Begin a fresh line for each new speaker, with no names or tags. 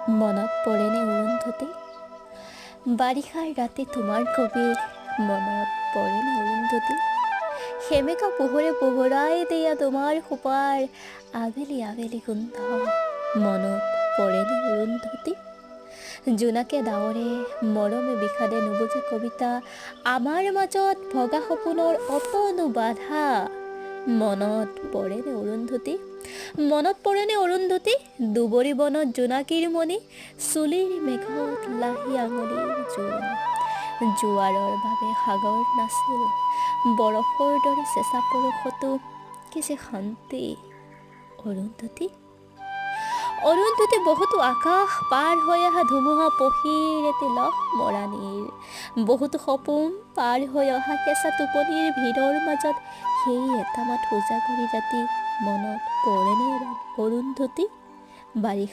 মনত পৰেনে অৰুন্ধতী? বাৰিষাৰ ৰাতি তোমাৰ কবি মনত পৰেনে অৰুন্ধতী? সেমেকা পোহৰে পোহৰাই দিয়া তোমাৰ খোপাৰ আবেলি আবেলি গোন্ধ মনত পৰেনে অৰুন্ধতী? জোনাকে ডাৱৰে মৰমে বিষাদে নুবুজা কবিতা আমাৰ মাজত ভগা সপোনৰ অতনো বাধা মনত পৰেনে অৰুন্ধতী? মনত পৰেনে অৰুন্ধতী? দুবৰি বনত জোনাকীৰ মণি চুলিৰ মেঘত লাহি আঙুলিৰ জোন জোৱাৰৰ বাবে সাগৰ নাছিল বৰফৰ দৰে চেঁচা পৰশতো কি যে শান্তি অৰুন্ধতী? অৰুন্ধতী বহুতো আকাশ পাৰ হৈ অহা ধুমুহা পহিৰ এটি লহ মৰাণীৰ বহুতো সপোন পাৰ হৈ অহা কেঁচা টোপনিৰ ভিৰৰ মাজত সেই এটা মাথো উজাগৰি ৰাতি মনত পৰেনে অৰুন্ধতী? বাৰিষা